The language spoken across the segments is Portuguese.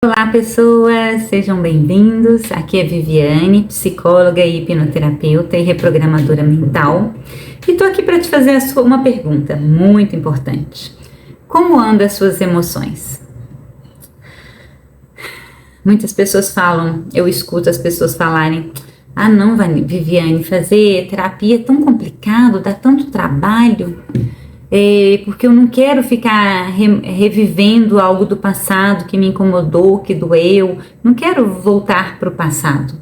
Olá pessoas, sejam bem-vindos. Aqui é Viviane, psicóloga e hipnoterapeuta e reprogramadora mental. E tô aqui para te fazer uma pergunta muito importante. Como andam as suas emoções? Muitas pessoas falam, eu escuto as pessoas falarem: ah não, Viviane, fazer terapia é tão complicado, dá tanto trabalho. Porque eu não quero ficar revivendo algo do passado que me incomodou, que doeu, não quero voltar para o passado.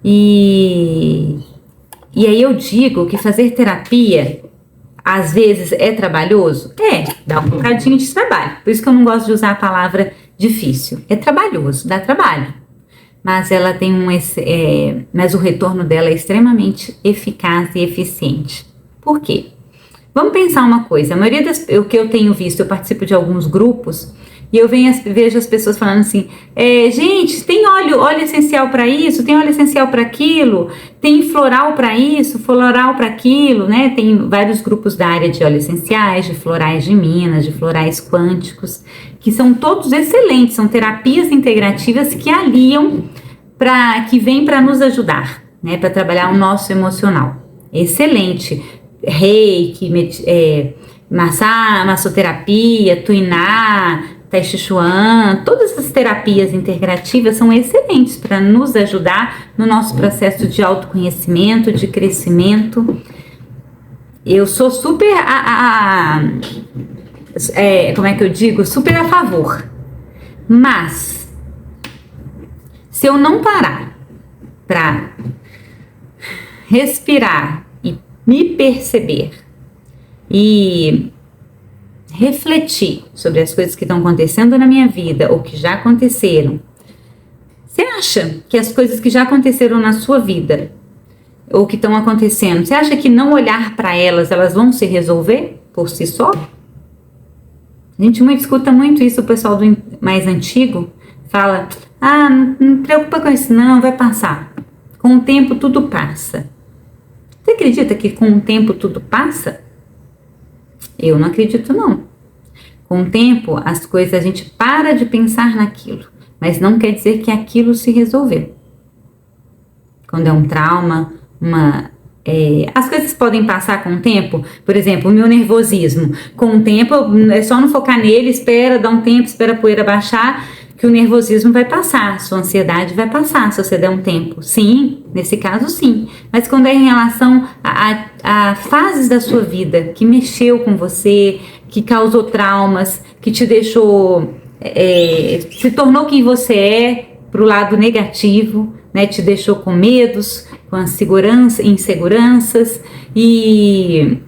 E aí eu digo que fazer terapia às vezes é trabalhoso? Dá um bocadinho de trabalho, por isso que eu não gosto de usar a palavra difícil. É trabalhoso, dá trabalho, mas ela tem mas o retorno dela é extremamente eficaz e eficiente. Por quê? Vamos pensar uma coisa, a maioria o que eu tenho visto, eu participo de alguns grupos e eu vejo as pessoas falando assim: gente, tem óleo essencial para isso, tem óleo essencial para aquilo, tem floral para isso, floral para aquilo, né? Tem vários grupos da área de óleos essenciais, de florais de Minas, de florais quânticos, que são todos excelentes, são terapias integrativas que aliam, que vêm para nos ajudar, né? Para trabalhar o nosso emocional. Excelente. Reiki, massoterapia, Tuiná, Tai Chi Chuan, todas essas terapias integrativas são excelentes para nos ajudar no nosso processo de autoconhecimento, de crescimento. Eu sou super super a favor. Mas se eu não parar para respirar, me perceber e refletir sobre as coisas que estão acontecendo na minha vida ou que já aconteceram. Você acha que as coisas que já aconteceram na sua vida ou que estão acontecendo, você acha que não olhar para elas vão se resolver por si só? A gente escuta muito isso, o pessoal do mais antigo fala: ah, não preocupa com isso não, vai passar. Com o tempo tudo passa. Você acredita que com o tempo tudo passa? Eu não acredito não. Com o tempo as coisas, a gente para de pensar naquilo, mas não quer dizer que aquilo se resolveu. Quando é um trauma, as coisas podem passar com o tempo. Por exemplo, o meu nervosismo. Com o tempo é só não focar nele, dá um tempo, espera a poeira baixar, que o nervosismo vai passar, sua ansiedade vai passar se você der um tempo. Sim, nesse caso sim. Mas quando é em relação a fases da sua vida que mexeu com você, que causou traumas, que te deixou, se tornou quem você é pro lado negativo, né? Te deixou com medos, com inseguranças e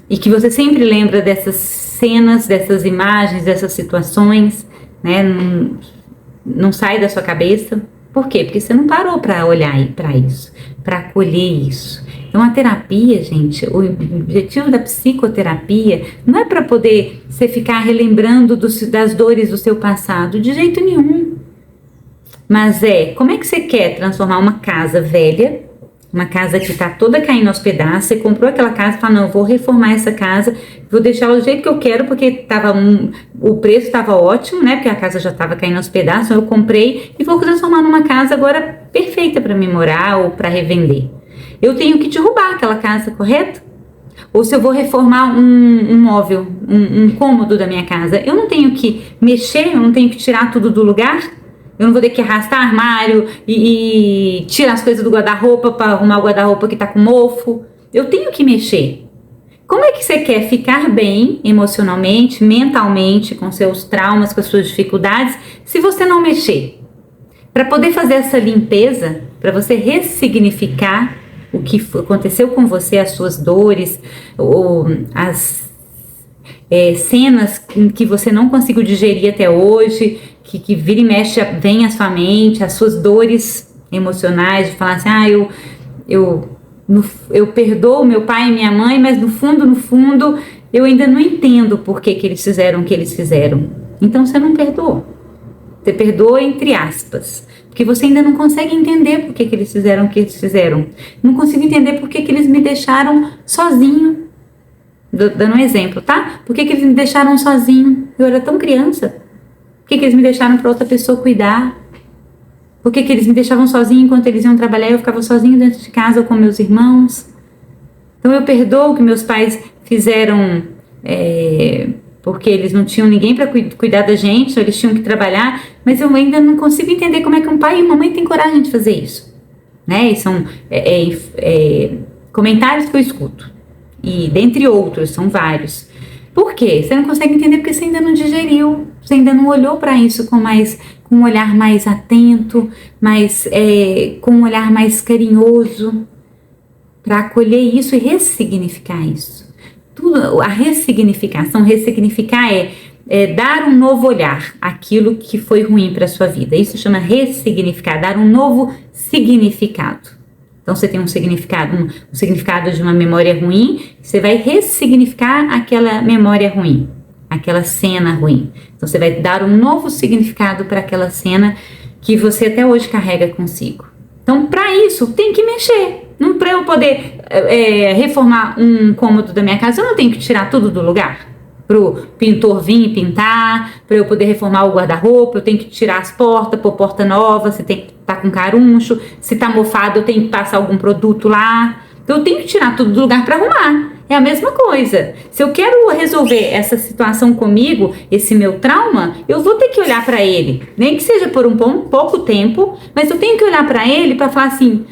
que você sempre lembra dessas cenas, dessas imagens, dessas situações, né? Não sai da sua cabeça. Por quê? Porque você não parou para olhar para isso, para acolher isso. Então a terapia, gente, o objetivo da psicoterapia não é para poder você ficar relembrando das dores do seu passado, de jeito nenhum. Mas como é que você quer transformar uma casa velha, uma casa que está toda caindo aos pedaços, você comprou aquela casa e fala: não, eu vou reformar essa casa, vou deixar ela do jeito que eu quero, porque o preço estava ótimo, né? Porque a casa já estava caindo aos pedaços, eu comprei e vou transformar numa casa agora perfeita para me morar ou para revender. Eu tenho que derrubar aquela casa, correto? Ou se eu vou reformar um móvel, um cômodo da minha casa, eu não tenho que mexer, eu não tenho que tirar tudo do lugar? Eu não vou ter que arrastar armário e tirar as coisas do guarda-roupa para arrumar o guarda-roupa que está com mofo. Eu tenho que mexer. Como é que você quer ficar bem emocionalmente, mentalmente, com seus traumas, com as suas dificuldades, se você não mexer? Para poder fazer essa limpeza, para você ressignificar o que aconteceu com você, as suas dores, ou as cenas que você não conseguiu digerir até hoje, que vira e mexe, vem à sua mente, as suas dores emocionais, de falar assim: eu perdoo meu pai e minha mãe, mas no fundo, eu ainda não entendo por que eles fizeram o que eles fizeram. Então você não perdoou. Você perdoa entre aspas, porque você ainda não consegue entender por que eles fizeram o que eles fizeram. Não consigo entender por que eles me deixaram sozinho. Dando um exemplo, tá? Por que eles me deixaram sozinho? Eu era tão criança. Por que eles me deixaram para outra pessoa cuidar? Por que eles me deixavam sozinha enquanto eles iam trabalhar e eu ficava sozinha dentro de casa com meus irmãos? Então eu perdoo o que meus pais fizeram porque eles não tinham ninguém para cuidar da gente, então eles tinham que trabalhar, mas eu ainda não consigo entender como é que um pai e uma mãe têm coragem de fazer isso. Né? E são comentários que eu escuto. E dentre outros, são vários. Por quê? Você não consegue entender porque você ainda não digeriu, você ainda não olhou para isso com um olhar mais atento, com um olhar mais carinhoso, para acolher isso e ressignificar isso. Tudo, a ressignificação, ressignificar é dar um novo olhar àquilo que foi ruim para a sua vida. Isso chama ressignificar, dar um novo significado. Então você tem um significado de uma memória ruim, você vai ressignificar aquela memória ruim, aquela cena ruim. Então você vai dar um novo significado para aquela cena que você até hoje carrega consigo. Então para isso tem que mexer. Para eu poder reformar um cômodo da minha casa, eu não tenho que tirar tudo do lugar. Para o pintor vir e pintar, para eu poder reformar o guarda-roupa, eu tenho que tirar as portas, pôr porta nova, se tem que estar com caruncho, se está mofado eu tenho que passar algum produto lá. Então eu tenho que tirar tudo do lugar para arrumar. É a mesma coisa. Se eu quero resolver essa situação comigo, esse meu trauma, eu vou ter que olhar para ele. Nem que seja por um pouco tempo, mas eu tenho que olhar para ele para falar assim,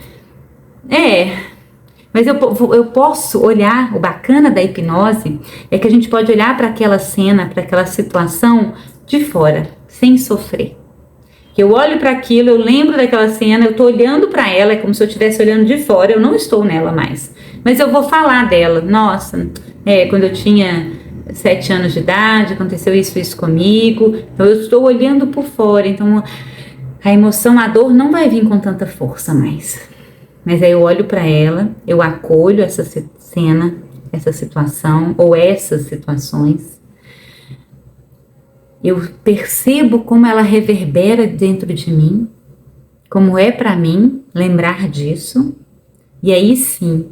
mas eu posso olhar, o bacana da hipnose é que a gente pode olhar para aquela cena, para aquela situação de fora, sem sofrer. Eu olho para aquilo, eu lembro daquela cena, eu estou olhando para ela, é como se eu estivesse olhando de fora, eu não estou nela mais. Mas eu vou falar dela, nossa, quando eu tinha 7 anos de idade, aconteceu isso comigo, então eu estou olhando por fora, então a emoção, a dor não vai vir com tanta força mais. Mas aí eu olho para ela, eu acolho essa cena, essa situação ou essas situações. Eu percebo como ela reverbera dentro de mim, como é para mim lembrar disso. E aí sim,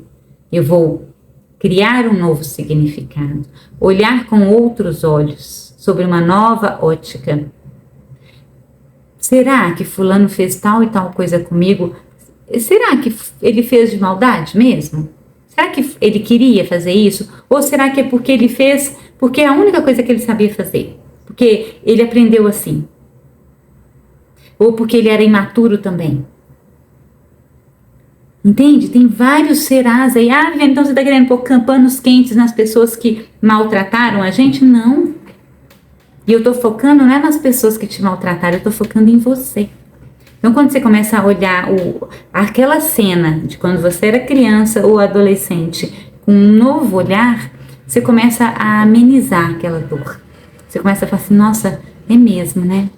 eu vou criar um novo significado, olhar com outros olhos, sobre uma nova ótica. Será que fulano fez tal e tal coisa comigo? Será que ele fez de maldade mesmo? Será que ele queria fazer isso? Ou será que é porque ele fez, porque é a única coisa que ele sabia fazer? Porque ele aprendeu assim? Ou porque ele era imaturo também? Entende? Tem vários serás aí. Então você está querendo pôr panos quentes nas pessoas que maltrataram a gente? Não. E eu estou focando não é nas pessoas que te maltrataram, eu estou focando em você. Então, quando você começa a olhar aquela cena de quando você era criança ou adolescente com um novo olhar, você começa a amenizar aquela dor. Você começa a falar assim, nossa, é mesmo, né?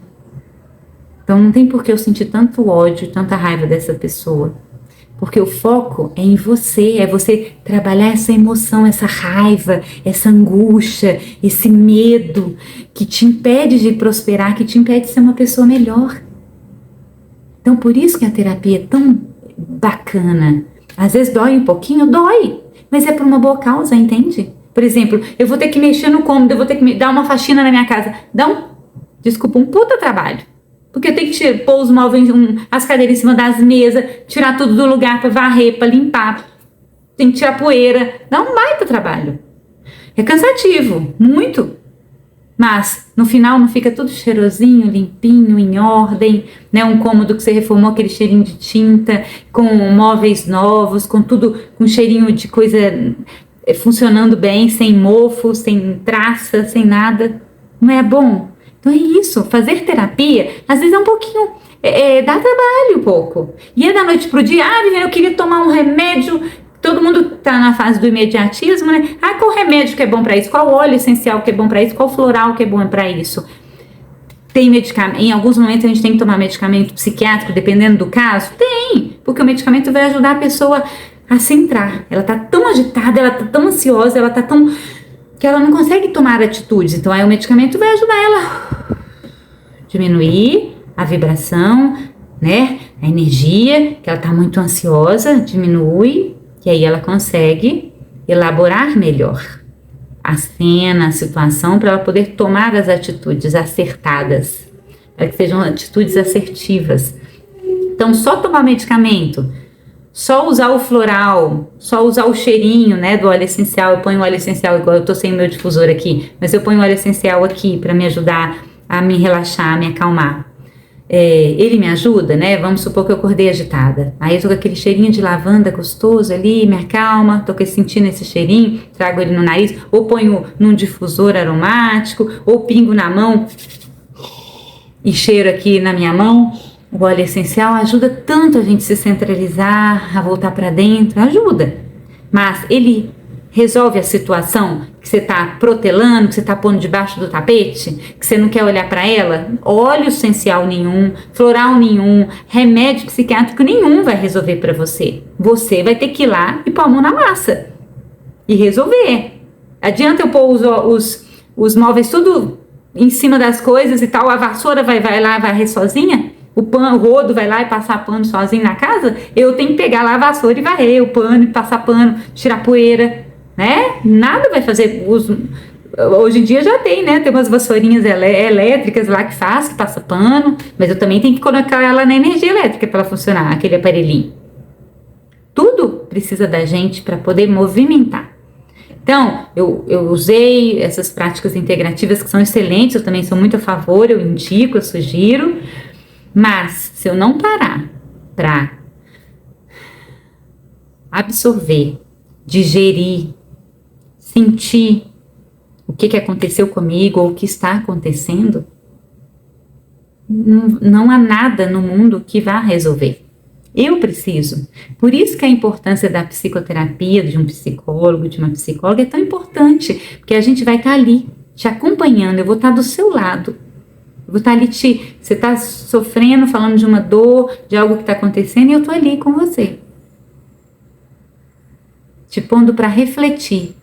Então, não tem por que eu sentir tanto ódio, tanta raiva dessa pessoa. Porque o foco é em você, é você trabalhar essa emoção, essa raiva, essa angústia, esse medo que te impede de prosperar, que te impede de ser uma pessoa melhor. Então, por isso que a terapia é tão bacana. Às vezes dói um pouquinho, dói, mas é por uma boa causa, entende? Por exemplo, eu vou ter que mexer no cômodo, eu vou ter que dar uma faxina na minha casa. um puta trabalho. Porque eu tenho que pôr os móveis, as cadeiras em cima das mesas, tirar tudo do lugar para varrer, para limpar. Tem que tirar poeira. Dá um baita trabalho. É cansativo, muito. Mas no final não fica tudo cheirosinho, limpinho, em ordem, né? Um cômodo que você reformou, aquele cheirinho de tinta, com móveis novos, com tudo, com cheirinho de coisa funcionando bem, sem mofo, sem traça, sem nada. Não é bom? Então é isso, fazer terapia, às vezes é um pouquinho, dá trabalho um pouco. E é da noite pro dia, eu queria tomar um remédio. Todo mundo tá na fase do imediatismo, né? Qual remédio que é bom para isso? Qual óleo essencial que é bom para isso? Qual floral que é bom para isso? Tem medicamento, em alguns momentos a gente tem que tomar medicamento psiquiátrico, dependendo do caso? Tem, porque o medicamento vai ajudar a pessoa a centrar. Ela tá tão agitada, ela tá tão ansiosa, ela tá tão... que ela não consegue tomar atitudes. Então aí o medicamento vai ajudar ela a diminuir a vibração, né? A energia, que ela tá muito ansiosa, diminui. E aí ela consegue elaborar melhor a cena, a situação, para ela poder tomar as atitudes acertadas. para que sejam atitudes assertivas. Então, só tomar medicamento, só usar o floral, só usar o cheirinho, né, do óleo essencial. Eu ponho o óleo essencial, igual eu tô sem o meu difusor aqui, mas eu ponho o óleo essencial aqui para me ajudar a me relaxar, a me acalmar. Ele me ajuda, né? Vamos supor que eu acordei agitada. Aí eu tô com aquele cheirinho de lavanda gostoso ali, me acalma, tô sentindo esse cheirinho, trago ele no nariz, ou ponho num difusor aromático, ou pingo na mão e cheiro aqui na minha mão. O óleo essencial ajuda tanto a gente se centralizar, a voltar para dentro, ajuda. Mas ele resolve a situação que você está protelando, que você está pondo debaixo do tapete, que você não quer olhar para ela? Óleo essencial nenhum, floral nenhum, remédio psiquiátrico nenhum vai resolver para você. Você vai ter que ir lá e pôr a mão na massa e resolver. Adianta eu pôr os móveis tudo em cima das coisas e tal, a vassoura vai lá, varrer sozinha? O rodo vai lá e passar pano sozinho na casa? Eu tenho que pegar lá a vassoura e varrer o pano, e passar pano, tirar poeira, né? Nada vai fazer. Hoje em dia já tem, né? Tem umas vassourinhas elétricas lá que passa pano, mas eu também tenho que colocar ela na energia elétrica para ela funcionar, aquele aparelhinho. Tudo precisa da gente para poder movimentar. Então, eu usei essas práticas integrativas que são excelentes, eu também sou muito a favor, eu indico, eu sugiro. Mas, se eu não parar para absorver, digerir, sentir o que aconteceu comigo ou o que está acontecendo, não há nada no mundo que vá resolver. Eu preciso. Por isso que a importância da psicoterapia, de um psicólogo, de uma psicóloga é tão importante, porque a gente vai estar ali, te acompanhando, eu vou estar do seu lado. Vou estar ali, você está sofrendo, falando de uma dor, de algo que está acontecendo, e eu estou ali com você. Te pondo para refletir,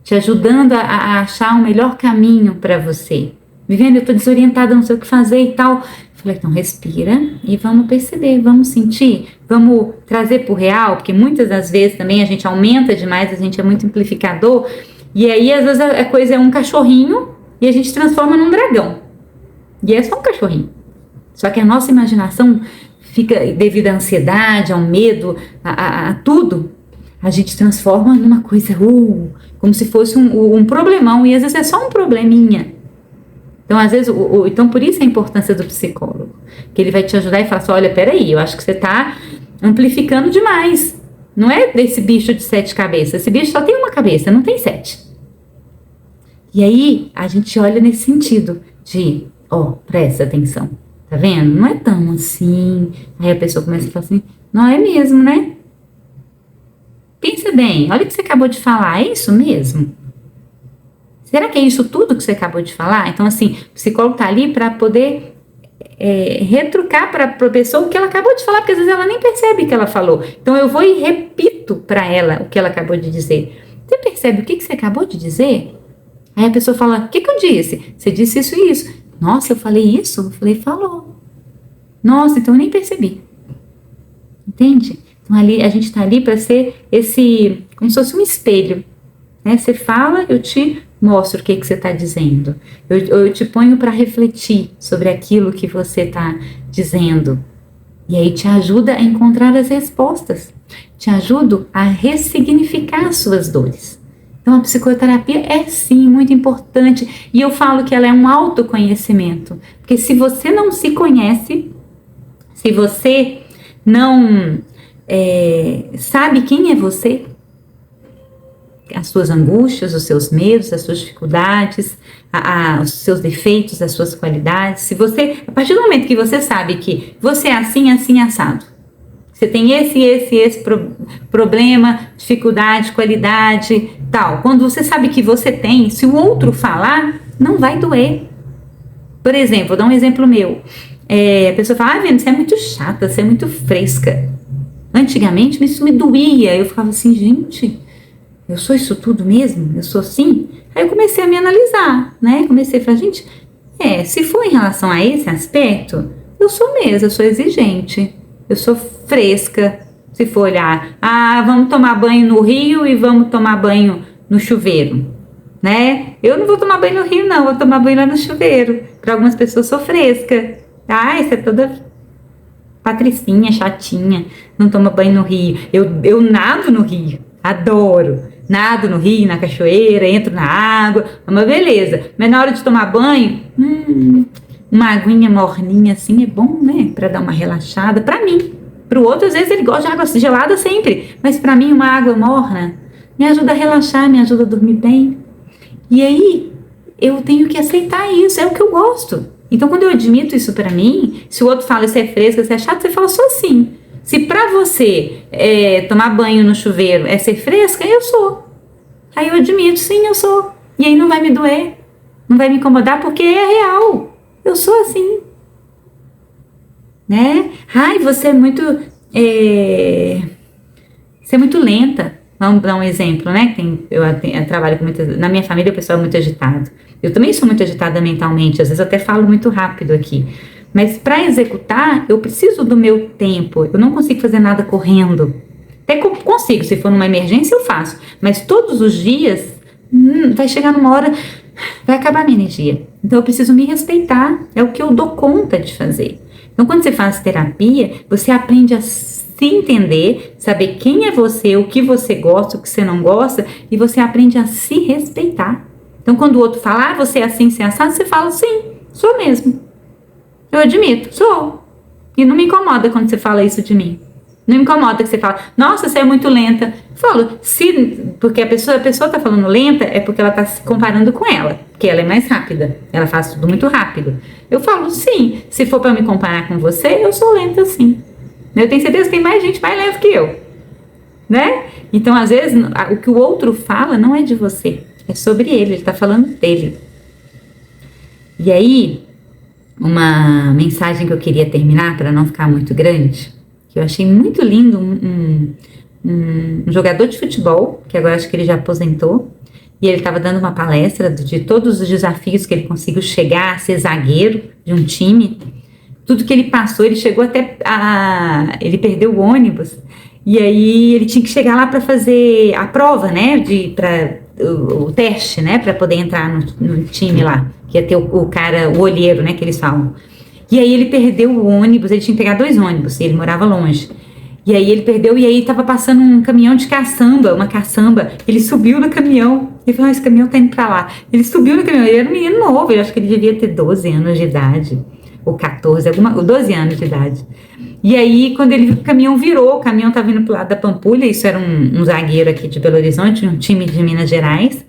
te ajudando a achar o melhor caminho para você. Vivendo, eu estou desorientada, não sei o que fazer e tal. Falei, então respira e vamos perceber, vamos sentir, vamos trazer para o real, porque muitas das vezes também a gente aumenta demais, a gente é muito amplificador, e aí às vezes a coisa é um cachorrinho e a gente transforma num dragão. E é só um cachorrinho. Só que a nossa imaginação fica, devido à ansiedade, ao medo, a tudo, a gente transforma numa coisa, como se fosse um problemão, e às vezes é só um probleminha. Então, às vezes, então por isso a importância do psicólogo, que ele vai te ajudar e falar assim, olha, peraí, eu acho que você está amplificando demais. Não é desse bicho de 7 cabeças, esse bicho só tem uma cabeça, não tem 7. E aí, a gente olha nesse sentido de, presta atenção, tá vendo? Não é tão assim. Aí a pessoa começa a falar assim, não é mesmo, né? Pensa bem, olha o que você acabou de falar, é isso mesmo? Será que é isso tudo que você acabou de falar? Então, assim, o psicólogo tá ali para poder retrucar para a pessoa o que ela acabou de falar, porque às vezes ela nem percebe o que ela falou. Então, eu vou e repito para ela o que ela acabou de dizer. Você percebe o que você acabou de dizer? Aí a pessoa fala, o que eu disse? Você disse isso e isso. Nossa, eu falei isso? Eu falei, falou. Nossa, então eu nem percebi. Entende? Então ali, a gente está ali para ser como se fosse um espelho. Né? Você fala, eu te mostro o que você está dizendo. Eu te ponho para refletir sobre aquilo que você está dizendo. E aí te ajuda a encontrar as respostas. Te ajudo a ressignificar as suas dores. Então, a psicoterapia é sim muito importante, e eu falo que ela é um autoconhecimento, porque se você não se conhece, se você não sabe quem é você, as suas angústias, os seus medos, as suas dificuldades, os seus defeitos, as suas qualidades, a partir do momento que você sabe que você é assim, assim, assado, você tem esse problema, dificuldade, qualidade, tal. Quando você sabe que você tem, se o outro falar, não vai doer. Por exemplo, vou dar um exemplo meu. A pessoa fala, Viana, você é muito chata, você é muito fresca. Antigamente, isso me doía. Eu ficava assim, gente, eu sou isso tudo mesmo? Eu sou assim? Aí eu comecei a me analisar, né? Comecei a falar, gente, se for em relação a esse aspecto, eu sou mesmo, eu sou exigente. Eu sou fresca, se for olhar. Vamos tomar banho no rio e vamos tomar banho no chuveiro. né? Eu não vou tomar banho no rio, não, vou tomar banho lá no chuveiro. Para algumas pessoas sou fresca. Ah, isso é toda patricinha, chatinha, não toma banho no rio. Eu nado no rio, adoro. Nado no rio, na cachoeira, entro na água, é uma beleza. Mas na hora de tomar banho, uma aguinha morninha assim é bom, né? Para dar uma relaxada. Para mim. Para o outro, às vezes ele gosta de água gelada sempre. Mas para mim, uma água morna me ajuda a relaxar, me ajuda a dormir bem. E aí, eu tenho que aceitar isso, é o que eu gosto. Então, quando eu admito isso pra mim, se o outro fala, você é fresca, você é chato, você fala, sou assim. Se pra você tomar banho no chuveiro é ser fresca, eu sou. Aí eu admito, sim, eu sou. E aí não vai me doer, não vai me incomodar, porque é real. Eu sou assim. Né? Ai, você é muito... você é muito lenta. Vamos dar um exemplo, né? Eu trabalho com na minha família o pessoal é muito agitado. Eu também sou muito agitada mentalmente, às vezes eu até falo muito rápido aqui. Mas para executar, eu preciso do meu tempo. Eu não consigo fazer nada correndo. Até consigo, se for numa emergência eu faço. Mas todos os dias, vai chegar numa hora, vai acabar a minha energia. Então eu preciso me respeitar. É o que eu dou conta de fazer. Então quando você faz terapia, você aprende a se entender, saber quem é você, o que você gosta, o que você não gosta, e você aprende a se respeitar. Então, quando o outro fala, você é assim, você é assado, você fala, sim, sou mesmo. Eu admito, sou. E não me incomoda quando você fala isso de mim. Não me incomoda que você fala, nossa, você é muito lenta. Eu falo, porque a pessoa tá falando lenta, é porque ela tá se comparando com ela, porque ela é mais rápida, ela faz tudo muito rápido. Eu falo, sim, se for para me comparar com você, eu sou lenta sim. Eu tenho certeza que tem mais gente mais lenta que eu, né? Então, às vezes, o que o outro fala não é de você, é sobre ele está falando dele. E aí, uma mensagem que eu queria terminar, para não ficar muito grande, que eu achei muito lindo, um jogador de futebol, que agora acho que ele já aposentou, e ele estava dando uma palestra de todos os desafios que ele conseguiu chegar a ser zagueiro de um time. Tudo que ele passou, ele chegou até ele perdeu o ônibus, e aí ele tinha que chegar lá para fazer a prova, né, o teste, né, para poder entrar no time lá, que ia ter o olheiro, né, que eles falam. E aí ele perdeu o ônibus, ele tinha que pegar 2 ônibus, e ele morava longe. E aí ele perdeu, e aí tava passando um caminhão de caçamba, uma caçamba, ele subiu no caminhão, ele falou, esse caminhão tá indo pra lá. Ele subiu no caminhão, ele era um menino novo, eu acho que ele devia ter 12 anos de idade. Ou 14, 12 anos de idade. E aí, quando o caminhão virou, o caminhão tá vindo pro lado da Pampulha, isso era um zagueiro aqui de Belo Horizonte, um time de Minas Gerais,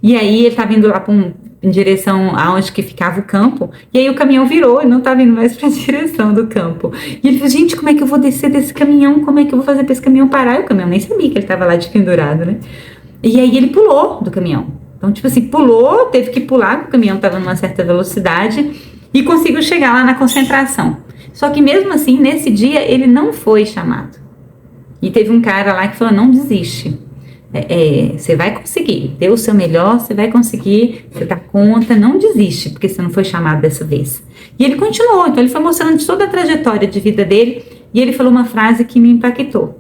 e aí ele tá vindo lá em direção aonde que ficava o campo, e aí o caminhão virou e não tá vindo mais pra direção do campo. E ele falou, gente, como é que eu vou descer desse caminhão? Como é que eu vou fazer pra esse caminhão parar? E o caminhão nem sabia que ele tava lá de pendurado, né? E aí ele pulou do caminhão. Então, tipo assim, pulou, teve que pular, porque o caminhão tava numa certa velocidade, e conseguiu chegar lá na concentração. Só que mesmo assim, nesse dia, ele não foi chamado. E teve um cara lá que falou, não desiste. Você vai conseguir, dê o seu melhor, você vai conseguir, você dá conta, não desiste, porque você não foi chamado dessa vez. E ele continuou, então ele foi mostrando toda a trajetória de vida dele, e ele falou uma frase que me impactou.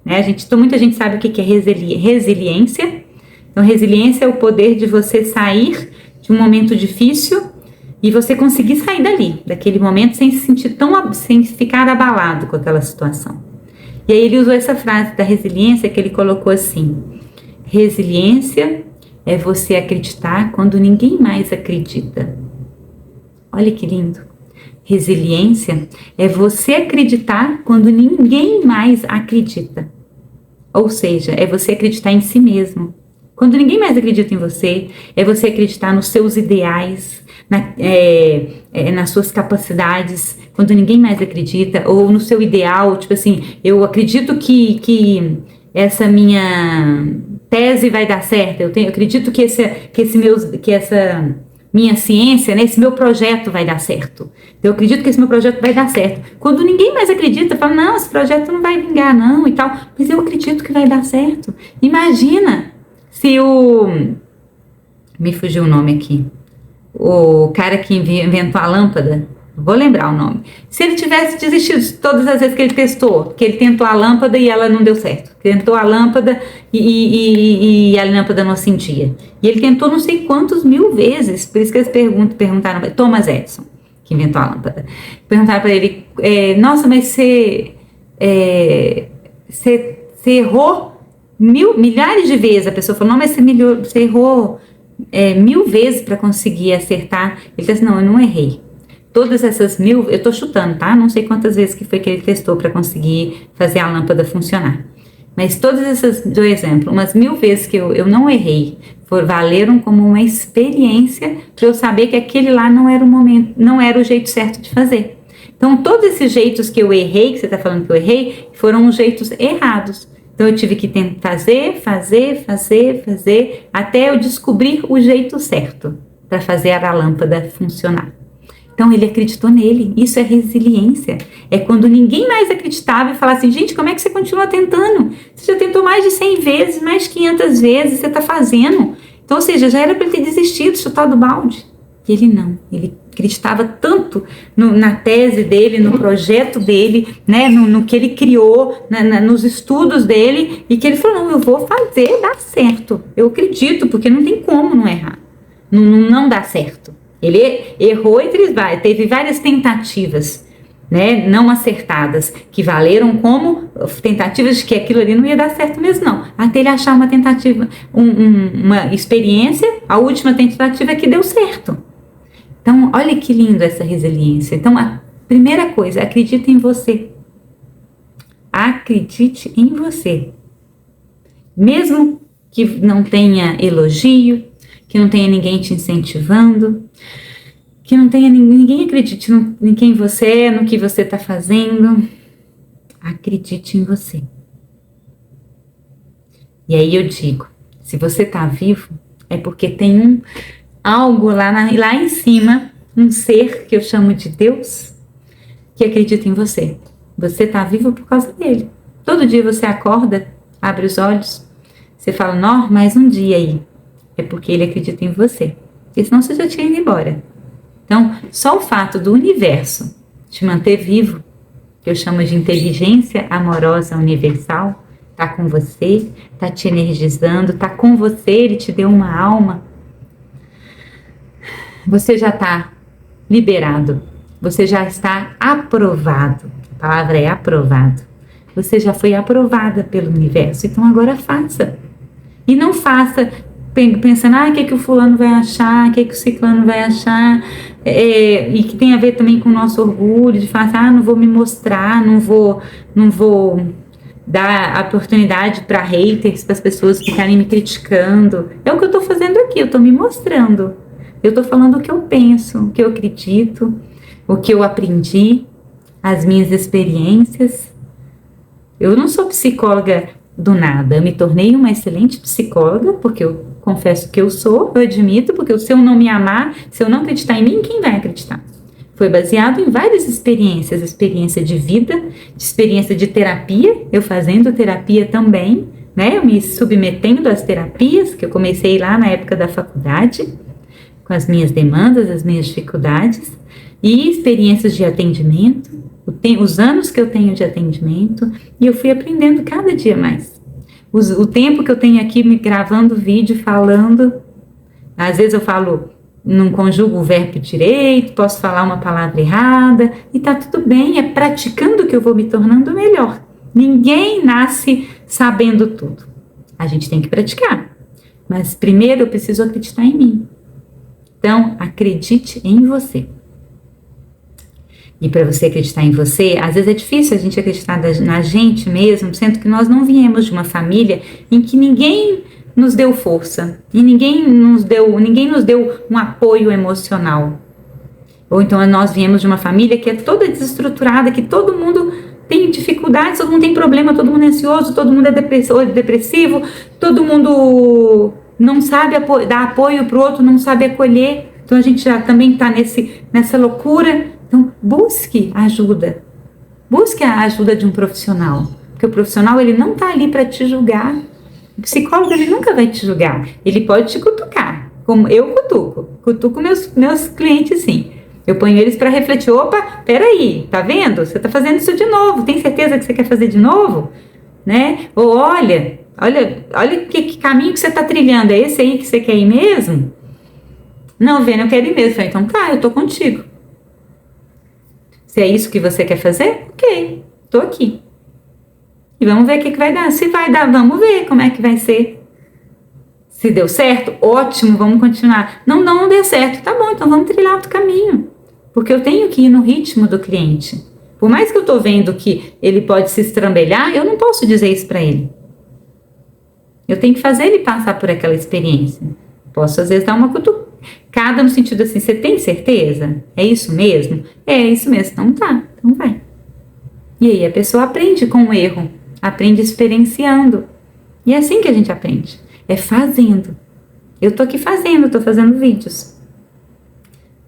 Né? Muita gente sabe o que é resiliência. Então, resiliência é o poder de você sair de um momento difícil e você conseguir sair daquele momento, sem se sentir sem ficar abalado com aquela situação. E aí ele usou essa frase da resiliência, que ele colocou assim, resiliência é você acreditar quando ninguém mais acredita. Olha que lindo. Resiliência é você acreditar quando ninguém mais acredita. Ou seja, é você acreditar em si mesmo. Quando ninguém mais acredita em você, é você acreditar nos seus ideais, nas suas capacidades, quando ninguém mais acredita, ou no seu ideal, tipo assim, eu acredito que essa minha tese vai dar certo, eu acredito que essa minha ciência, né, esse meu projeto vai dar certo, eu acredito que esse meu projeto vai dar certo. Quando ninguém mais acredita, fala, não, esse projeto não vai vingar não, e tal, mas eu acredito que vai dar certo. Imagina se me fugiu o nome aqui, o cara que inventou a lâmpada, vou lembrar o nome. Se ele tivesse desistido todas as vezes que ele testou, que ele tentou a lâmpada e ela não deu certo, tentou a lâmpada e a lâmpada não acendia, e ele tentou não sei quantos mil vezes, por isso que eles perguntaram para Thomas Edison, que inventou a lâmpada, perguntaram para ele, nossa, mas você errou milhares de vezes. A pessoa falou, não, mas você errou 1000 vezes para conseguir acertar. Ele disse, não, eu não errei. Todas essas 1000, eu estou chutando, tá? Não sei quantas vezes que foi que ele testou para conseguir fazer a lâmpada funcionar. Mas todas essas, do exemplo, umas 1000 vezes que eu não errei, valeram como uma experiência para eu saber que aquele lá não era o momento, não era o jeito certo de fazer. Então, todos esses jeitos que eu errei, que você está falando que eu errei, foram os jeitos errados. Então, eu tive que tentar fazer, até eu descobrir o jeito certo para fazer a lâmpada funcionar. Então, ele acreditou nele. Isso é resiliência. É quando ninguém mais acreditava e falava assim, gente, como é que você continua tentando? Você já tentou mais de 100 vezes, mais de 500 vezes, você está fazendo. Então, ou seja, já era para ele ter desistido, chutado o balde. E ele não. Ele acreditava tanto na tese dele, no projeto dele, né, no que ele criou, nos estudos dele, e que ele falou, não, eu vou fazer dar certo. Eu acredito, porque não tem como não errar. Não dá certo. Ele errou teve várias tentativas, né, não acertadas, que valeram como tentativas de que aquilo ali não ia dar certo mesmo, não. Até ele achar uma tentativa, uma experiência, a última tentativa que deu certo. Então, olha que lindo essa resiliência. Então, a primeira coisa, acredite em você. Acredite em você. Mesmo que não tenha elogio, que não tenha ninguém te incentivando, que não tenha ninguém acredite em quem você é, no que você está fazendo. Acredite em você. E aí eu digo, se você está vivo, é porque tem algo lá em cima, um ser que eu chamo de Deus, que acredita em você. Você está vivo por causa dele. Todo dia você acorda, abre os olhos, você fala, não, mais um dia aí. É porque ele acredita em você. Porque senão você já tinha ido embora. Então, só o fato do universo te manter vivo, que eu chamo de inteligência amorosa universal, está com você, está te energizando, está com você, ele te deu uma alma. Você já está liberado, você já está aprovado. A palavra é aprovado. Você já foi aprovada pelo universo, então agora faça. E não faça pensando, o que o fulano vai achar, o que o ciclano vai achar, e que tem a ver também com o nosso orgulho, de falar, não vou me mostrar, não vou dar a oportunidade para haters, para as pessoas ficarem me criticando. É o que eu estou fazendo aqui, eu estou me mostrando. Eu estou falando o que eu penso, o que eu acredito, o que eu aprendi, as minhas experiências. Eu não sou psicóloga do nada, eu me tornei uma excelente psicóloga, porque eu confesso que eu admito, porque se eu não me amar, se eu não acreditar em mim, quem vai acreditar? Foi baseado em várias experiências, experiência de vida, experiência de terapia, eu fazendo terapia também, né, eu me submetendo às terapias, que eu comecei lá na época da faculdade, com as minhas demandas, as minhas dificuldades, e experiências de atendimento, os anos que eu tenho de atendimento, e eu fui aprendendo cada dia mais. O tempo que eu tenho aqui me gravando vídeo, falando, às vezes eu falo, não conjugo o verbo direito, posso falar uma palavra errada, e tá tudo bem, é praticando que eu vou me tornando melhor. Ninguém nasce sabendo tudo. A gente tem que praticar, mas primeiro eu preciso acreditar em mim. Então, acredite em você. E para você acreditar em você, às vezes é difícil a gente acreditar na gente mesmo, sendo que nós não viemos de uma família em que ninguém nos deu força, e ninguém nos deu um apoio emocional. Ou então nós viemos de uma família que é toda desestruturada, que todo mundo tem dificuldades, todo mundo tem problema, todo mundo é ansioso, todo mundo é depressivo, todo mundo não sabe dar apoio para o outro, não sabe acolher. Então a gente já também está nessa loucura. Então busque ajuda. Busque a ajuda de um profissional. Porque o profissional ele não está ali para te julgar. O psicólogo ele nunca vai te julgar. Ele pode te cutucar, como eu cutuco meus clientes sim. Eu ponho eles para refletir. Opa, peraí, tá vendo? Você tá fazendo isso de novo. Tem certeza que você quer fazer de novo? Né? Ou olha que caminho que você tá trilhando. É esse aí que você quer ir mesmo? Não, Vênia, eu quero ir mesmo. Então tá, eu tô contigo. Se é isso que você quer fazer, ok, tô aqui. E vamos ver o que vai dar. Se vai dar, vamos ver como é que vai ser. Se deu certo, ótimo, vamos continuar. Não deu certo, tá bom, então vamos trilhar outro caminho. Porque eu tenho que ir no ritmo do cliente. Por mais que eu tô vendo que ele pode se estrambelhar, eu não posso dizer isso para ele. Eu tenho que fazer ele passar por aquela experiência. Posso, às vezes, dar uma cutucada no sentido assim, você tem certeza? É isso mesmo? É isso mesmo, então tá, então vai. E aí a pessoa aprende com o erro, aprende experienciando. E é assim que a gente aprende, é fazendo. Eu tô aqui fazendo, tô fazendo vídeos.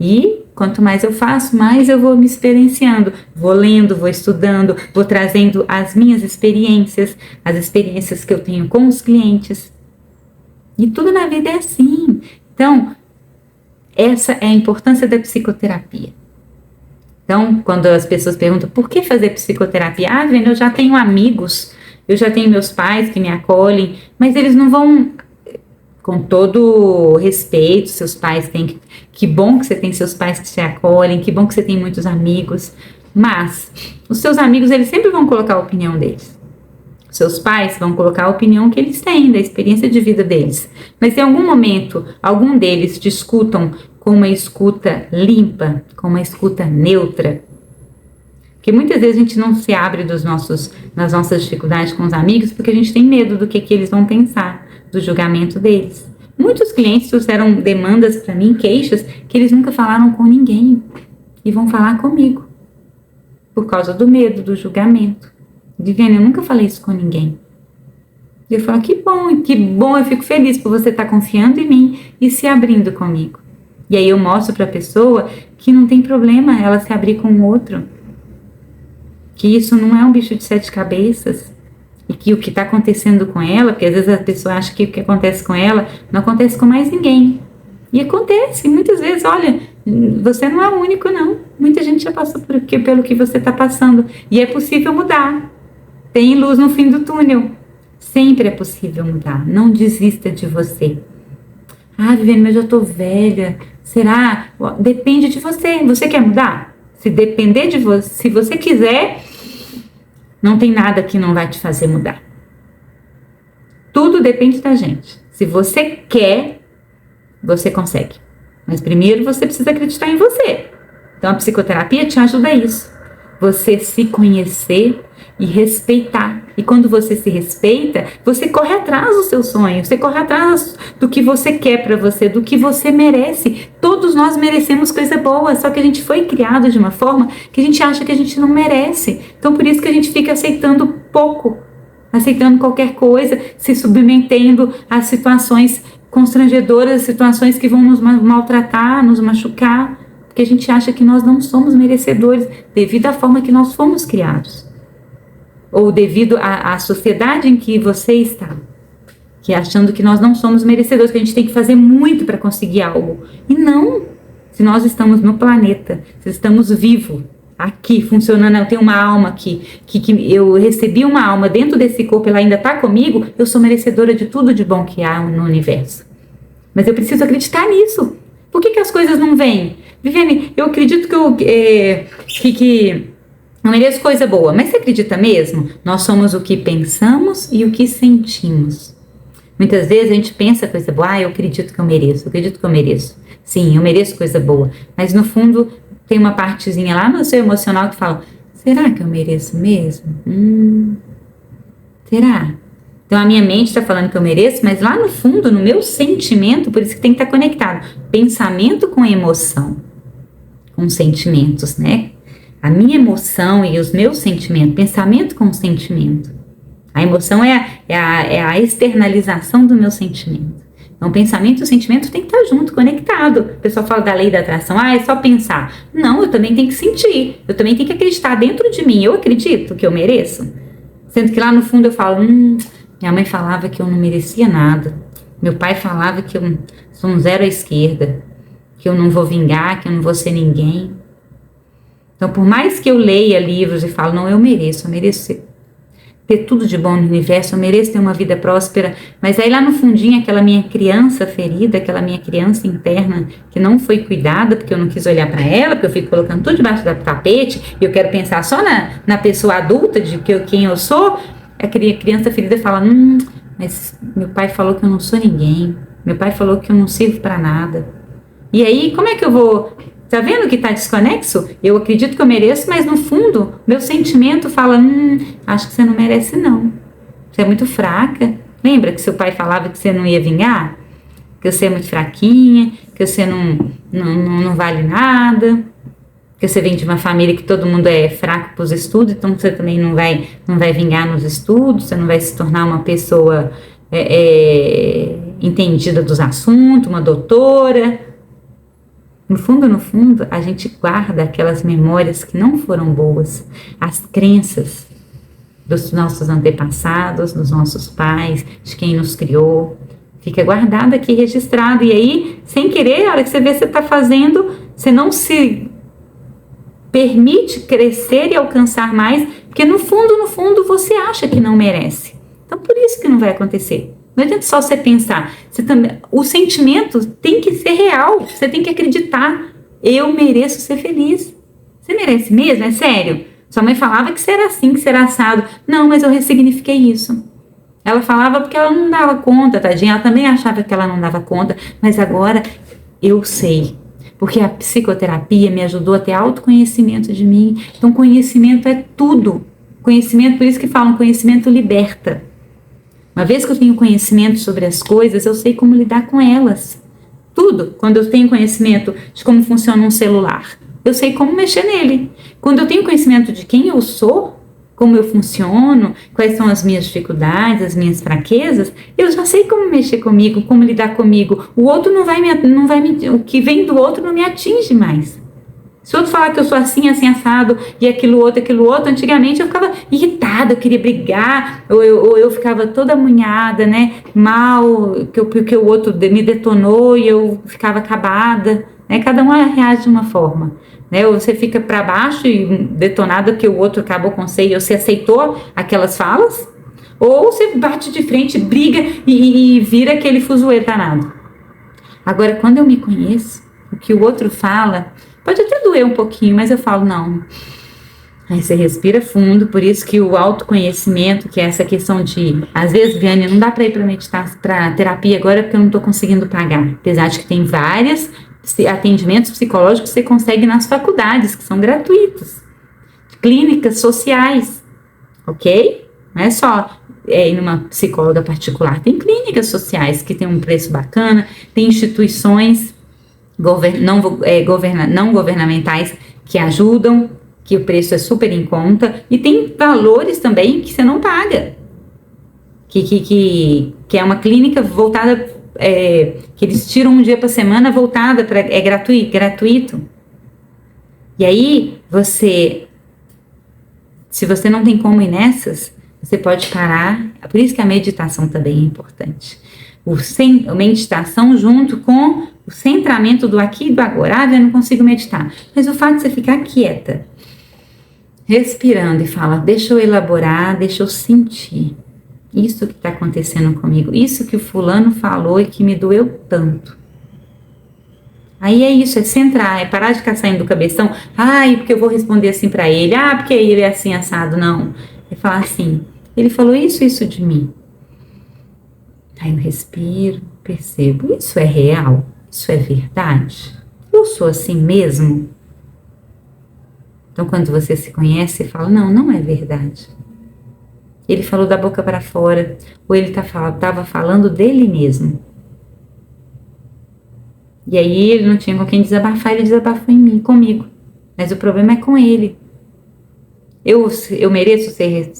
E quanto mais eu faço, mais eu vou me experienciando, vou lendo, vou estudando, vou trazendo as minhas experiências, as experiências que eu tenho com os clientes. E tudo na vida é assim. Então, essa é a importância da psicoterapia. Então, quando as pessoas perguntam por que fazer psicoterapia? Ah, Vênia, eu já tenho amigos, eu já tenho meus pais que me acolhem, mas eles não vão, com todo respeito, seus pais têm, que bom que você tem seus pais que te acolhem, que bom que você tem muitos amigos, mas os seus amigos, eles sempre vão colocar a opinião deles. Seus pais vão colocar a opinião que eles têm, da experiência de vida deles. Mas em algum momento, algum deles te escutam com uma escuta limpa, com uma escuta neutra. Porque muitas vezes a gente não se abre nas nossas dificuldades com os amigos porque a gente tem medo do que eles vão pensar, do julgamento deles. Muitos clientes trouxeram demandas para mim, queixas, que eles nunca falaram com ninguém e vão falar comigo. Por causa do medo, do julgamento. Viviane, eu nunca falei isso com ninguém. E eu falo, que bom, eu fico feliz por você estar confiando em mim e se abrindo comigo. E aí eu mostro para a pessoa que não tem problema ela se abrir com o outro. Que isso não é um bicho de 7 cabeças. E que o que está acontecendo com ela, porque às vezes a pessoa acha que o que acontece com ela não acontece com mais ninguém. E acontece, muitas vezes, olha, você não é o único não. Muita gente já passou pelo que você está passando. E é possível mudar. Tem luz no fim do túnel. Sempre é possível mudar. Não desista de você. Ah, Viviane, mas eu tô velha. Será? Depende de você. Você quer mudar? Se depender de você, se você quiser, não tem nada que não vai te fazer mudar. Tudo depende da gente. Se você quer, você consegue. Mas primeiro você precisa acreditar em você. Então a psicoterapia te ajuda a isso. Você se conhecer e respeitar. E quando você se respeita, você corre atrás dos seus sonhos, você corre atrás do que você quer para você, do que você merece. Todos nós merecemos coisa boa, só que a gente foi criado de uma forma que a gente acha que a gente não merece. Então por isso que a gente fica aceitando pouco, aceitando qualquer coisa, se submetendo a situações constrangedoras, situações que vão nos maltratar, nos machucar, porque a gente acha que nós não somos merecedores devido à forma que nós fomos criados. Ou devido à sociedade em que você está, que achando que nós não somos merecedores, que a gente tem que fazer muito para conseguir algo. E não, se nós estamos no planeta, se estamos vivos, aqui, funcionando, eu tenho uma alma aqui, que eu recebi uma alma dentro desse corpo, ela ainda está comigo, eu sou merecedora de tudo de bom que há no universo. Mas eu preciso acreditar nisso. Por que as coisas não vêm? Viviane, eu acredito que eu mereço coisa boa, mas você acredita mesmo? Nós somos o que pensamos e o que sentimos. Muitas vezes a gente pensa coisa boa, eu acredito que eu mereço, Sim, eu mereço coisa boa. Mas no fundo tem uma partezinha lá no seu emocional que fala, será que eu mereço mesmo? Será? Então a minha mente está falando que eu mereço, mas lá no fundo, no meu sentimento, por isso que tem que estar conectado. Pensamento com emoção, com sentimentos, né? A minha emoção e os meus sentimentos, pensamento com sentimento. A emoção é a externalização do meu sentimento. Então, o pensamento e o sentimento tem que estar junto, conectado. O pessoal fala da lei da atração, é só pensar. Não, eu também tenho que sentir, eu também tenho que acreditar dentro de mim. Eu acredito que eu mereço. Sendo que lá no fundo eu falo, minha mãe falava que eu não merecia nada. Meu pai falava que eu sou um zero à esquerda. que eu não vou vingar, que eu não vou ser ninguém. Então, por mais que eu leia livros e falo, não, eu mereço ter tudo de bom no universo, eu mereço ter uma vida próspera, mas aí lá no fundinho, aquela minha criança ferida, aquela minha criança interna que não foi cuidada, porque eu não quis olhar para ela, porque eu fico colocando tudo debaixo do tapete, e eu quero pensar só na pessoa adulta, de quem eu sou, a criança ferida fala, mas meu pai falou que eu não sou ninguém, meu pai falou que eu não sirvo para nada. E aí, como é que eu vou... Tá vendo que tá desconexo? Eu acredito que eu mereço, mas no fundo, meu sentimento fala, acho que você não merece não. Você é muito fraca. Lembra que seu pai falava que você não ia vingar? Que você é muito fraquinha, que você não vale nada, que você vem de uma família que todo mundo é fraco para os estudos, então você também não vai vingar nos estudos, você não vai se tornar uma pessoa entendida dos assuntos, uma doutora. No fundo, a gente guarda aquelas memórias que não foram boas, as crenças dos nossos antepassados, dos nossos pais, de quem nos criou. Fica guardado aqui, registrado. E aí, sem querer, a hora que você vê que você está fazendo, você não se permite crescer e alcançar mais, porque no fundo, você acha que não merece. Então, por isso que não vai acontecer. Não adianta só você pensar. O sentimento tem que ser real. Você tem que acreditar. Eu mereço ser feliz. Você merece mesmo? É sério? Sua mãe falava que você era assim, que você era assado. Não, mas eu ressignifiquei isso. Ela falava porque ela não dava conta, tadinha. Ela também achava que ela não dava conta. Mas agora eu sei. Porque a psicoterapia me ajudou a ter autoconhecimento de mim. Então, conhecimento é tudo. Conhecimento, por isso que falam, conhecimento liberta. Uma vez que eu tenho conhecimento sobre as coisas, eu sei como lidar com elas. Tudo. Quando eu tenho conhecimento de como funciona um celular, eu sei como mexer nele. Quando eu tenho conhecimento de quem eu sou, como eu funciono, quais são as minhas dificuldades, as minhas fraquezas, eu já sei como mexer comigo, como lidar comigo. O outro o que vem do outro não me atinge mais. Se o outro falar que eu sou assim assado, e aquilo outro, antigamente eu ficava irritada, eu queria brigar, ou eu ficava toda amunhada, né, mal, porque o outro me detonou e eu ficava acabada, né, cada um reage de uma forma, né, ou você fica para baixo e detonada porque o outro acabou com você e você aceitou aquelas falas, ou você bate de frente, briga e vira aquele fuzuê danado. Agora, quando eu me conheço, o que o outro fala... Pode até doer um pouquinho, mas eu falo, não. Aí você respira fundo, por isso que o autoconhecimento, que é essa questão de... Às vezes, Viane, não dá para ir para meditar, para terapia agora, porque eu não estou conseguindo pagar. Apesar de que tem vários atendimentos psicológicos que você consegue nas faculdades, que são gratuitos. Clínicas sociais, ok? Não é só ir numa psicóloga particular. Tem clínicas sociais que tem um preço bacana, tem instituições... não governamentais que ajudam, que o preço é super em conta, e tem valores também que você não paga, que é uma clínica voltada, que eles tiram um dia por semana voltada para, gratuito. E aí se você não tem como ir nessas, você pode parar. Por isso que a meditação também é importante. A meditação junto com o centramento do aqui e do agora. Eu não consigo meditar. Mas o fato de você ficar quieta, respirando e falar, deixa eu elaborar, deixa eu sentir isso que está acontecendo comigo, isso que o fulano falou e que me doeu tanto. Aí é isso, é centrar, é parar de ficar saindo do cabeção, porque eu vou responder assim para ele, porque ele é assim assado, não. É falar assim, ele falou isso de mim. Aí eu respiro, percebo, isso é real? Isso é verdade? Eu sou assim mesmo? Então, quando você se conhece, você fala, não é verdade. Ele falou da boca para fora, ou ele estava falando dele mesmo. E aí ele não tinha com quem desabafar, ele desabafou comigo. Mas o problema é com ele. Eu mereço ser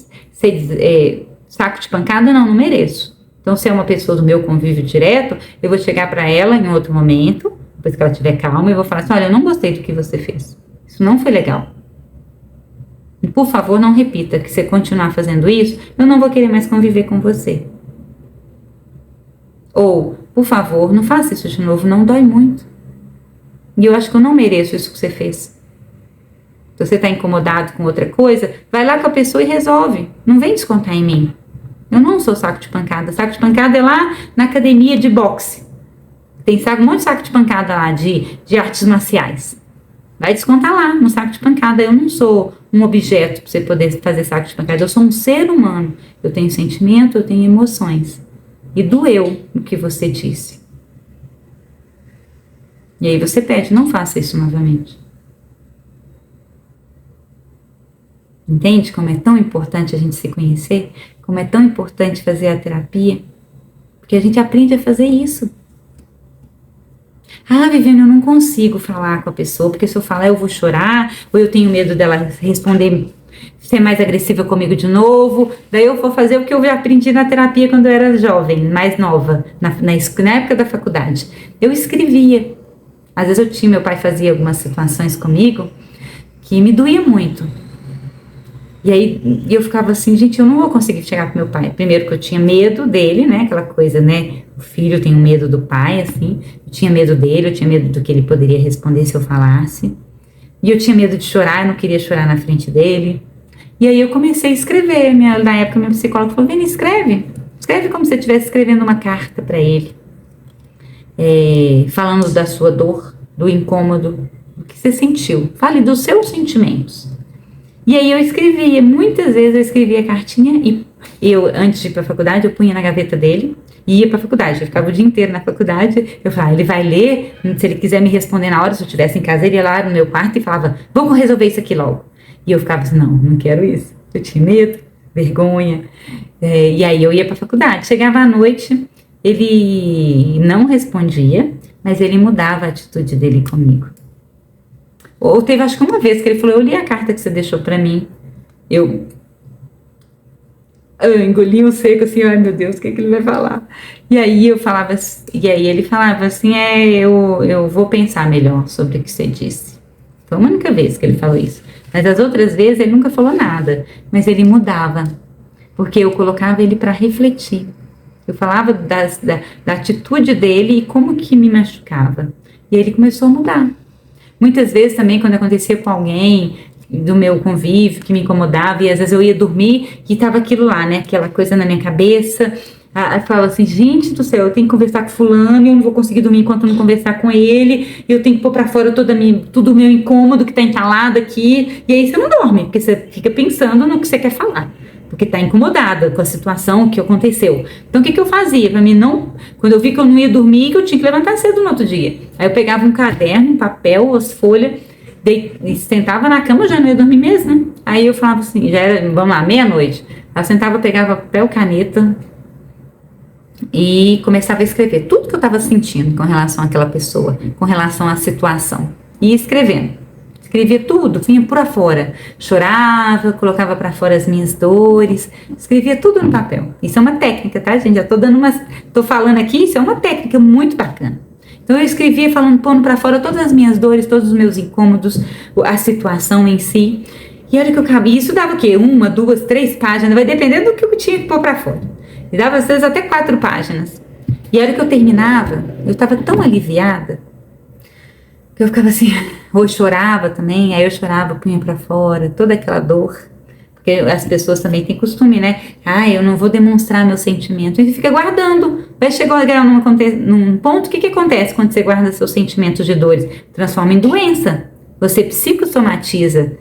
saco de pancada? Não mereço. Então, se é uma pessoa do meu convívio direto, eu vou chegar para ela em outro momento, depois que ela estiver calma, e vou falar assim, olha, eu não gostei do que você fez. Isso não foi legal. E, por favor, não repita, que se você continuar fazendo isso, eu não vou querer mais conviver com você. Ou, por favor, não faça isso de novo, não dói muito. E eu acho que eu não mereço isso que você fez. Se você está incomodado com outra coisa, vai lá com a pessoa e resolve. Não vem descontar em mim. Eu não sou saco de pancada. Saco de pancada é lá na academia de boxe. Tem um monte de saco de pancada lá de artes marciais. Vai descontar lá no saco de pancada. Eu não sou um objeto para você poder fazer saco de pancada. Eu sou um ser humano. Eu tenho sentimento, eu tenho emoções. E doeu o que você disse. E aí você pede, não faça isso novamente. Entende como é tão importante a gente se conhecer? Como é tão importante fazer a terapia? Porque a gente aprende a fazer isso. Ah, Viviane, eu não consigo falar com a pessoa, porque se eu falar eu vou chorar, ou eu tenho medo dela responder, ser mais agressiva comigo de novo. Daí eu vou fazer o que eu aprendi na terapia quando eu era jovem, mais nova, na época da faculdade. Eu escrevia. Às vezes meu pai fazia algumas situações comigo que me doía muito. E aí eu ficava assim, gente, eu não vou conseguir chegar pro meu pai. Primeiro que eu tinha medo dele, né? Aquela coisa, né? O filho tem um medo do pai, assim. Eu tinha medo dele, eu tinha medo do que ele poderia responder se eu falasse. E eu tinha medo de chorar, eu não queria chorar na frente dele. E aí eu comecei a escrever. Na época, minha psicóloga falou, Vini, escreve. Escreve como se você estivesse escrevendo uma carta para ele. Falando da sua dor, do incômodo, do que você sentiu. Fale dos seus sentimentos. E aí eu escrevia, muitas vezes eu escrevia cartinha e eu, antes de ir para a faculdade, eu punha na gaveta dele e ia para a faculdade. Eu ficava o dia inteiro na faculdade, eu falava, ele vai ler, se ele quiser me responder na hora, se eu estivesse em casa, ele ia lá no meu quarto e falava, vamos resolver isso aqui logo. E eu ficava assim, não quero isso. Eu tinha medo, vergonha. E aí eu ia para a faculdade. Chegava à noite, ele não respondia, mas ele mudava a atitude dele comigo. Ou teve, acho que uma vez que ele falou, eu li a carta que você deixou pra mim. Eu engoli um seco assim, ai meu Deus, o que ele vai falar? E aí ele falava assim, eu vou pensar melhor sobre o que você disse. Foi uma única vez que ele falou isso. Mas as outras vezes ele nunca falou nada. Mas ele mudava. Porque eu colocava ele pra refletir. Eu falava da atitude dele e como que me machucava. E ele começou a mudar. Muitas vezes também, quando acontecia com alguém do meu convívio que me incomodava, e às vezes eu ia dormir e tava aquilo lá, né? Aquela coisa na minha cabeça. Aí eu falava assim, gente do céu, eu tenho que conversar com fulano, eu não vou conseguir dormir enquanto eu não conversar com ele, eu tenho que pôr pra fora tudo o meu incômodo que tá entalado aqui. E aí você não dorme, porque você fica pensando no que você quer falar. Porque tá incomodada com a situação que aconteceu. Então, o que eu fazia? Pra mim, quando eu vi que eu não ia dormir, que eu tinha que levantar cedo no outro dia. Aí eu pegava um caderno, um papel, as folhas, sentava na cama, já não ia dormir mesmo, né? Aí eu falava assim, já era, vamos lá, meia-noite. Aí eu sentava, pegava papel, caneta e começava a escrever tudo que eu tava sentindo com relação àquela pessoa, com relação à situação. E ia escrevendo. Escrevia tudo, vinha por afora. Chorava, colocava para fora as minhas dores. Escrevia tudo no papel. Isso é uma técnica, tá, gente? Já tô falando aqui, isso é uma técnica muito bacana. Então eu escrevia pondo para fora todas as minhas dores, todos os meus incômodos, a situação em si. E a hora que eu acabei, isso dava o quê? 1, 2, 3 páginas, vai dependendo do que eu tinha que pôr para fora. E dava às vezes até 4 páginas. E a hora que eu terminava, eu estava tão aliviada, eu ficava assim, ou chorava também, aí eu chorava, punha pra fora, toda aquela dor, porque as pessoas também têm costume, né? Eu não vou demonstrar meu sentimento, e fica guardando, vai chegar num ponto, o que acontece quando você guarda seus sentimentos de dores? Transforma em doença, você psicossomatiza,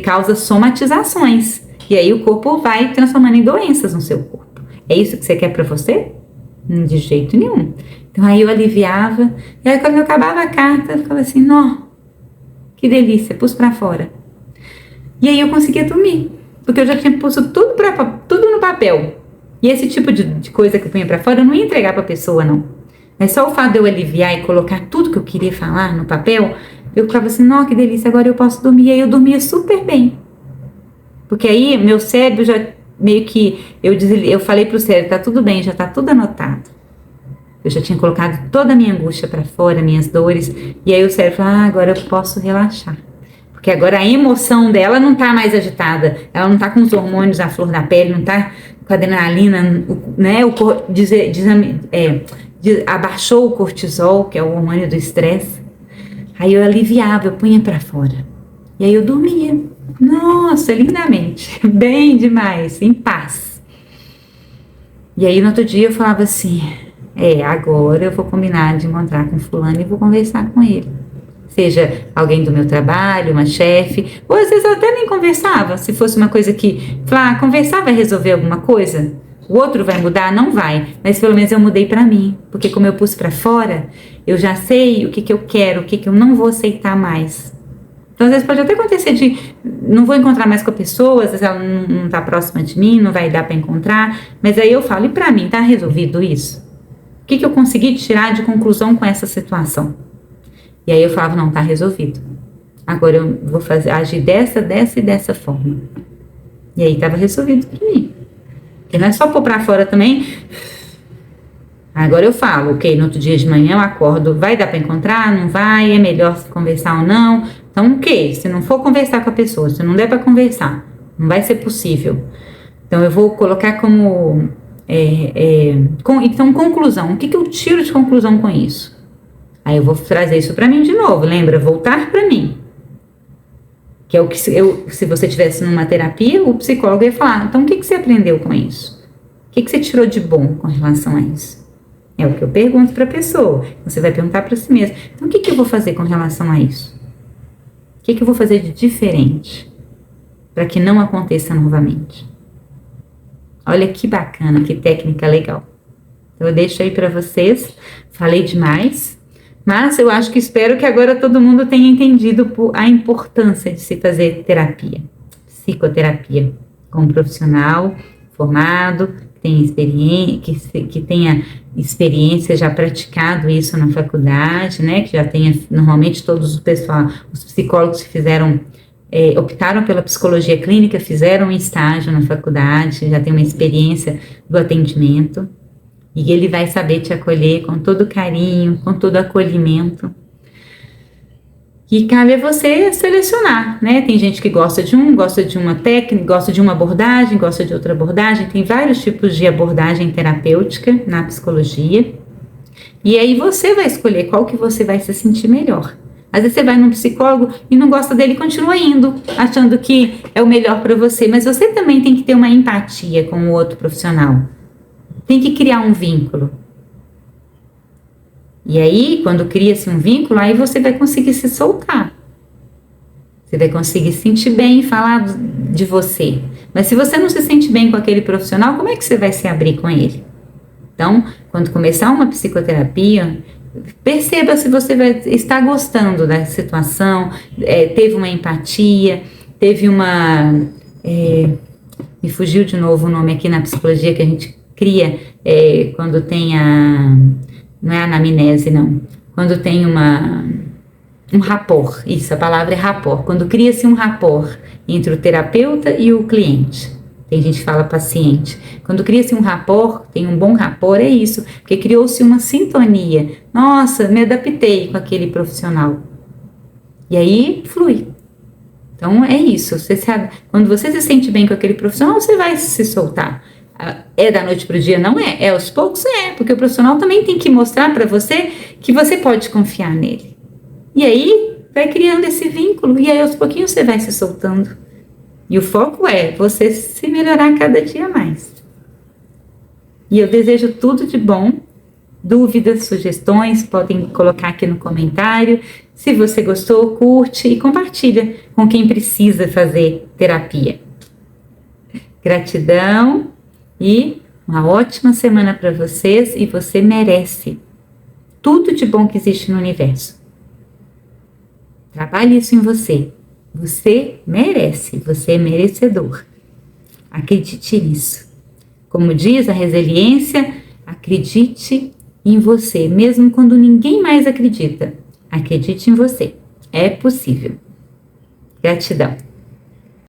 causa somatizações, e aí o corpo vai transformando em doenças no seu corpo. É isso que você quer pra você? De jeito nenhum. Então aí eu aliviava, e aí quando eu acabava a carta, eu ficava assim, que delícia, pus pra fora. E aí eu conseguia dormir, porque eu já tinha posto tudo no papel. E esse tipo de coisa que eu punha pra fora, eu não ia entregar pra pessoa, não. Mas só o fato de eu aliviar e colocar tudo que eu queria falar no papel, eu ficava assim, que delícia, agora eu posso dormir. E aí eu dormia super bem. Porque aí meu cérebro já meio que, eu falei pro cérebro, tá tudo bem, já tá tudo anotado. Eu já tinha colocado toda a minha angústia para fora, minhas dores. E aí o cérebro falou, agora eu posso relaxar. Porque agora a emoção dela não tá mais agitada. Ela não tá com os hormônios à flor da pele, não tá com a adrenalina, né? Abaixou o cortisol, que é o hormônio do estresse. Aí eu aliviava, eu punha pra fora. E aí eu dormia. Nossa, lindamente. Bem demais, em paz. E aí no outro dia eu falava assim, agora eu vou combinar de encontrar com fulano e vou conversar com ele. Seja alguém do meu trabalho, uma chefe, ou às vezes eu até nem conversava, se fosse uma coisa que, conversar vai resolver alguma coisa? O outro vai mudar? Não vai, mas pelo menos eu mudei pra mim, porque como eu pus pra fora, eu já sei o que eu quero, o que eu não vou aceitar mais. Então às vezes pode até acontecer de, não vou encontrar mais com a pessoa, às vezes ela não tá próxima de mim, não vai dar pra encontrar, mas aí eu falo, e pra mim, tá resolvido isso? O que eu consegui tirar de conclusão com essa situação? E aí eu falava, não, tá resolvido. Agora eu vou agir dessa e dessa forma. E aí tava resolvido pra mim. Porque não é só pôr pra fora também. Agora eu falo, ok, no outro dia de manhã eu acordo, vai dar pra encontrar, não vai, é melhor conversar ou não. Então, ok, se não for conversar com a pessoa, se não der pra conversar, não vai ser possível. Então eu vou colocar como... então, conclusão. O que eu tiro de conclusão com isso? Aí eu vou trazer isso para mim de novo, lembra? Voltar para mim. Que é o que se você estivesse numa terapia, o psicólogo ia falar, então o que você aprendeu com isso? O que você tirou de bom com relação a isso? É o que eu pergunto para a pessoa. Você vai perguntar para si mesmo, então o que eu vou fazer com relação a isso? O que eu vou fazer de diferente para que não aconteça novamente? Olha que bacana, que técnica legal. Então eu deixo aí para vocês, falei demais. Mas eu acho que espero que agora todo mundo tenha entendido a importância de se fazer terapia, psicoterapia, com um profissional formado, que tenha experiência, já praticado isso na faculdade, né? Que já tenha, normalmente todos os psicólogos que optaram pela psicologia clínica, fizeram um estágio na faculdade, já tem uma experiência do atendimento. E ele vai saber te acolher com todo carinho, com todo acolhimento. E cabe a você selecionar, né? Tem gente que gosta de uma técnica, gosta de uma abordagem, gosta de outra abordagem. Tem vários tipos de abordagem terapêutica na psicologia. E aí você vai escolher qual que você vai se sentir melhor. Às vezes você vai num psicólogo e não gosta dele e continua indo, achando que é o melhor para você. Mas você também tem que ter uma empatia com o outro profissional. Tem que criar um vínculo. E aí, quando cria-se um vínculo, aí você vai conseguir se soltar. Você vai conseguir se sentir bem e falar de você. Mas se você não se sente bem com aquele profissional, como é que você vai se abrir com ele? Então, quando começar uma psicoterapia, perceba se você vai estar gostando da situação, teve uma empatia, teve uma... me fugiu de novo o nome aqui na psicologia que a gente cria quando tem não é anamnese não, quando tem um rapport, isso, a palavra é rapport, quando cria-se um rapport entre o terapeuta e o cliente, tem gente que fala paciente, quando cria-se um rapport, tem um bom rapport, é isso, porque criou-se uma sintonia, nossa, me adaptei com aquele profissional, e aí flui. Então é isso, quando você se sente bem com aquele profissional, você vai se soltar. É da noite para o dia? Não é. É aos poucos? Porque o profissional também tem que mostrar para você que você pode confiar nele. E aí, vai criando esse vínculo e aí aos pouquinhos você vai se soltando. E o foco é você se melhorar cada dia mais. E eu desejo tudo de bom. Dúvidas, sugestões, podem colocar aqui no comentário. Se você gostou, curte e compartilha com quem precisa fazer terapia. Gratidão. E uma ótima semana para vocês e você merece tudo de bom que existe no universo. Trabalhe isso em você. Você merece, você é merecedor. Acredite nisso. Como diz a resiliência, acredite em você, mesmo quando ninguém mais acredita. Acredite em você. É possível. Gratidão.